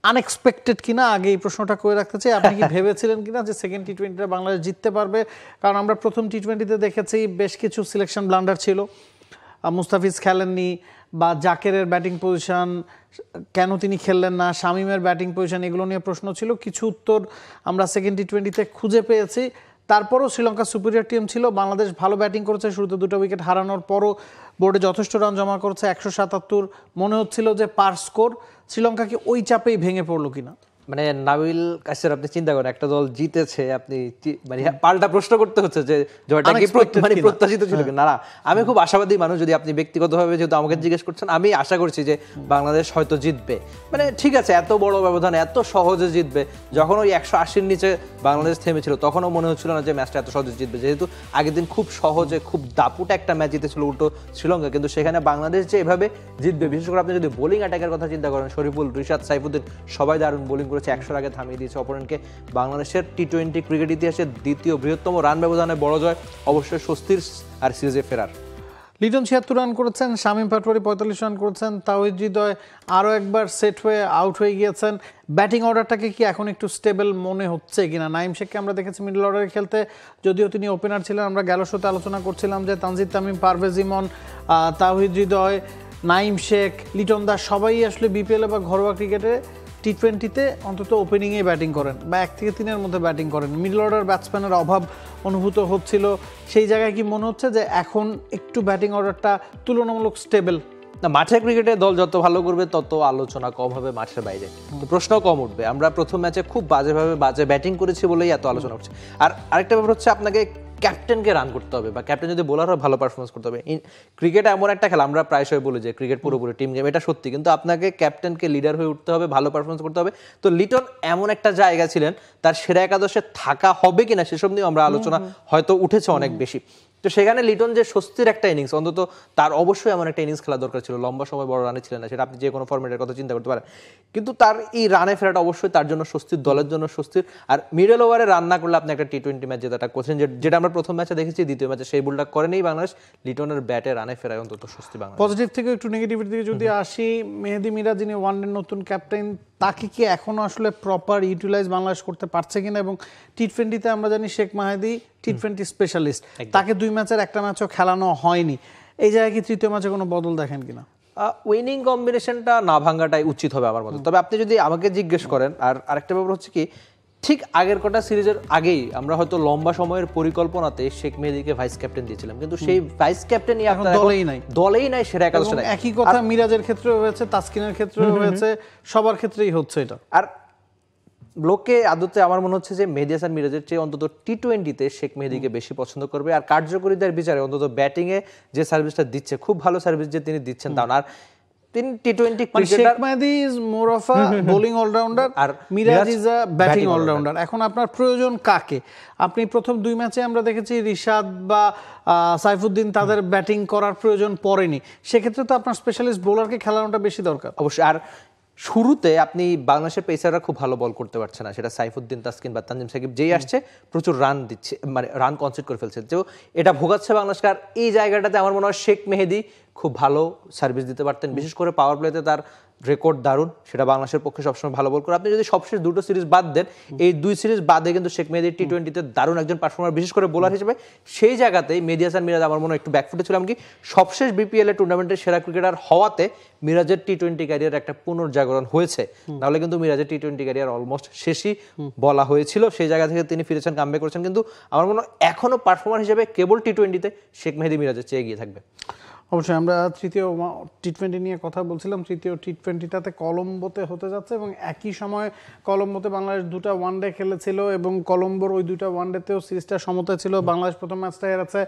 Unexpected কিনা আগে এই প্রশ্নটা করে রাখতে চাই। আপনি কি ভেবেছিলেন কিনা যে সেকেন্ড টি-20টা বাংলাদেশ জিততে পারবে? কারণ আমরা প্রথম টি-20তে দেখেছি বেশ কিছু সিলেকশন ব্লান্ডার ছিল, মুস্তাফিজ খেলেননি বা জাকেরের ব্যাটিং পজিশন কেন তিনি খেললেন না, শামীমের ব্যাটিং পজিশন, এগুলো নিয়ে প্রশ্ন ছিল। কিছু উত্তর আমরা সেকেন্ড টি-20তে খুঁজে পেয়েছি। তারপরও শ্রীলঙ্কা সুপিরিয়র টিম ছিল, বাংলাদেশ ভালো ব্যাটিং করেছে, শুরুতে 2টা উইকেট হারানোর পরও বোর্ডে যথেষ্ট রান জমা করেছে, 177। মনে হচ্ছিল যে পার স্কোর। শ্রীলঙ্কা কি ওই চাপেই ভেঙে পড়লো কিনা? মানে নাবিল কাসের আপনি চিন্তা করেন, একটা দল জিতেছে, আপনি মানে পাল্টা প্রশ্ন করতে হচ্ছে যে জয়টা কি মানে প্রত্যাশিত ছিল কিনা। না, আমি খুব আশাবাদী মানুষ। যদি আপনি ব্যক্তিগতভাবে যেহেতু আমাকে জিজ্ঞেস করছেন, আমি আশা করছি যে বাংলাদেশ হয়তো জিতবে। মানে ঠিক আছে, এত বড় ব্যবধান এত সহজে জিতবে। যখন ওই 180-র নিচে বাংলাদেশ থেমেছিল তখনও মনে হচ্ছিল না যে ম্যাচটা এত সহজে জিতবে, যেহেতু আগের দিন খুব সহজে খুব দাপুটে একটা ম্যাচ জিতেছিল উল্টো শ্রীলঙ্কা। কিন্তু সেখানে বাংলাদেশ যে এভাবে জিতবে, বিশেষ করে আপনি যদি বোলিং অ্যাটাকের কথা চিন্তা করেন, শরীফুল, রিশাদ, সাইফুদ্দিন সবাই দারুণ বোলিং করেছে, 100-র আগে থামিয়ে দিয়েছে অপোনেন্টকে। বাংলাদেশের টি-20 ক্রিকেট ইতিহাসে দ্বিতীয় বৃহত্তম রান ব্যবধানে বড় জয়, অবশ্যই স্বস্তির আর সিরিজে ফেরার। লিটন 76 রান করেছেন, শামীম পাটোয়ারি 45 রান করেছেন, তাওহিদ হৃদয় আরও একবার সেট হয়ে আউট হয়ে গিয়েছেন। ব্যাটিং অর্ডারটাকে কি এখন একটু স্টেবল মনে হচ্ছে কিনা? নাইম শেখকে আমরা দেখেছি মিডল অর্ডারে খেলতে, যদিও তিনি ওপেনার ছিলেন। আমরা গেল শোতে আলোচনা করছিলাম যে তানজিদ তামিম, পারভেজ ইমন, তাওহিদ হৃদয়, নাইম শেখ, লিটন দাস সবাই আসলে বিপিএল বা ঘরোয়া ক্রিকেটে টি-20তে অন্তত ওপেনিংয়ে ব্যাটিং করেন বা 1 থেকে 3-এর মধ্যে ব্যাটিং করেন। মিডল অর্ডার ব্যাটসম্যানের অভাব অনুভূত হচ্ছিল। সেই জায়গায় কি মনে হচ্ছে যে এখন একটু ব্যাটিং অর্ডারটা তুলনামূলক স্টেবল? না, মাঠের ক্রিকেটে দল যত ভালো করবে তত আলোচনা কম হবে মাঠের বাইরে, প্রশ্ন কম উঠবে। আমরা প্রথম ম্যাচে খুব বাজে ব্যাটিং করেছি বলেই এত আলোচনা হচ্ছে। আর আরেকটা ব্যাপার হচ্ছে, আপনাকে ক্যাপ্টেনকে রান করতে হবে, বা ক্যাপ্টেন যদি বোলার হয় ভালো পারফরমেন্স করতে হবে। ক্রিকেট এমন একটা খেলা, আমরা প্রায়শই বলি যে ক্রিকেট পুরোপুরি টিম গেম, এটা সত্যি, কিন্তু আপনাকে ক্যাপ্টেনকে লিডার হয়ে উঠতে হবে, ভালো পারফরমেন্স করতে হবে। তো লিটন এমন একটা জায়গা ছিলেন, তার সেরা একাদশে থাকা হবে কিনা সেসব নিয়ে আমরা আলোচনা হয়তো উঠেছে অনেক বেশি। তো সেখানে লিটন যে স্বস্তির একটা ইনিংস, অন্তত তার অবশ্যই এমন একটা ইনিংস খেলা দরকার ছিল। লম্বা সময় বড় রানে ছিলেন না, সেটা আপনি যে কোনো ফরম্যাটের কথা চিন্তা করতে পারেন, কিন্তু তার এই রানে ফেরাটা অবশ্যই তার জন্য স্বস্তির, দলের জন্য স্বস্তির। আর মিডল ওভারে রান না করলে আপনি একটা টি-20 ম্যাচ জেতাটা কোচিং, যেটা আমরা প্রথম ম্যাচে দেখেছি, দ্বিতীয় ম্যাচে সেই ভুলটা করেনি বাংলাদেশ। লিটনের ব্যাটে রানে ফেরায় অন্তত স্বস্তি বাংলাদেশ। পজিটিভ থেকে একটু নেগেটিভের দিকে যদি আসি, মেহেদী মিরাজ যিনি ওয়ানডের নতুন ক্যাপ্টেন, তাকে কি এখনো আসলে প্রপার ইউটিলাইজ বাংলাদেশ করতে পারছে কিনা? এবং টি-20তে আমরা জানি শেখ মাহেদী টি-20 স্পেশালিস্ট, তাকে 2 ম্যাচের একটা ম্যাচও খেলানো হয়নি। এই জায়গায় কি তৃতীয় ম্যাচে কোনো বদল দেখেন কিনা? উইনিং কম্বিনেশনটা না ভাঙাটাই উচিত হবে আমার মতে। তবে আপনি যদি আমাকে জিজ্ঞেস করেন, আর আরেকটা ব্যাপার হচ্ছে কি, ঠিক আগের কটা সিরিজের আগেই আমরা হয়তো লম্বা সময়ের পরিকল্পনাতে শেখ মেহেদীকে ভাইস ক্যাপ্টেন দিয়েছিলাম, কিন্তু সেই ভাইস ক্যাপ্টেনই এখন দলেই নাই, সেরা একাদশে নাই। একই কথা মিরাজের ক্ষেত্রেও হয়েছে, তাসকিনের ক্ষেত্রেও হয়েছে, সবার ক্ষেত্রেই হচ্ছে এটা। আর লোকে আদতে আমার মনে হচ্ছে যে মেহেদী হাসান মিরাজের চেয়ে অন্তত টি-20তে শেখ মেহেদীকে বেশি পছন্দ করবে। আর কার্যকরীদের বিচারে অন্তত ব্যাটিংয়ে যে সার্ভিসটা দিচ্ছে, খুব ভালো সার্ভিস যে তিনি দিচ্ছেন তা না। আর তিনি টি-20 cricketer, Sheikh Mehedi is more of a bowling allrounder আর Miraz is a batting allrounder. এখন আপনার প্রয়োজন কাকে? আপনি প্রথম 2 ম্যাচে আমরা দেখেছি রিশাদ বা সাইফুদ্দিন, তাদের ব্যাটিং করার প্রয়োজন পড়েনি। সেক্ষেত্রে তো আপনার স্পেশালিস্ট বোলারকে খেলানোটা বেশি দরকার অবশ্যই। আর শুরুতে আপনি বাংলাদেশের পেসাররা খুব ভালো বল করতে পারছে না, সেটা সাইফুদ্দিন, তাসকিন বা তানজিম সাকিব, যেই আসছে প্রচুর রান দিচ্ছে, মানে রান কনসিড করে ফেলছে, যে এটা ভোগাচ্ছে বাংলাদেশকে। আর এই জায়গাটাতে আমার মনে হয় শেখ মেহেদী খুব ভালো সার্ভিস দিতে পারতেন, বিশেষ করে পাওয়ার প্লেতে তার রেকর্ড দারুণ, সেটা বাংলাদেশের পক্ষে সবসময় ভালো বল করে। আপনি যদি সবশেষ 2টো সিরিজ বাদ দেন, এই 2 সিরিজ বাদে কিন্তু শেখ মেহেদী টি-20তে দারুণ একজন পারফর্মার, বিশেষ করে বোলার হিসেবে। সেই জায়গাতেই মেহেদী হাসান মিরাজ আমার মনে হয় একটু ব্যাকফুটে ছিল, এমনকি সবশেষ বিপিএল টুর্নামেন্টের সেরা ক্রিকেটার হওয়াতে মিরাজের টি-20 ক্যারিয়ার একটা পুনর্জাগরণ হয়েছে। নাহলে কিন্তু মিরাজের টি-20 ক্যারিয়ার অলমোস্ট শেষই বলা হয়েছিল। সেই জায়গা থেকে তিনি ফিরেছেন, কামব্যাক করেছেন, কিন্তু আমার মনে হয় এখনো পারফর্মার হিসেবে কেবল টি-20তে শেখ মেহেদী মিরাজের চেয়ে এগিয়ে থাকবে। অবশ্যই। আমরা তৃতীয় টি-20 নিয়ে কথা বলছিলাম। তৃতীয় টি-20টাতে কলম্বোতে হতে যাচ্ছে, এবং একই সময় কলম্বোতে বাংলাদেশ 2টা ওয়ানডে খেলেছিল, এবং কলম্বোর ওই 2টা ওয়ানডেতেও সিরিজটা সমতায় ছিল। বাংলাদেশ প্রথম ম্যাচটা হেরেছে,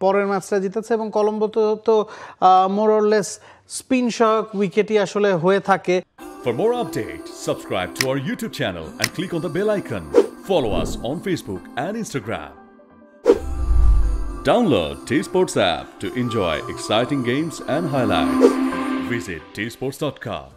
পরের ম্যাচটা জিতেছে, এবং কলম্বোতে তো মোর অর লেস স্পিন সহায়ক উইকেটই আসলে হয়ে থাকে। For more updates, subscribe to our YouTube channel and click on the bell icon. Follow us on Facebook and Instagram. Download T-Sports app to enjoy exciting games and highlights. Visit tsports.com.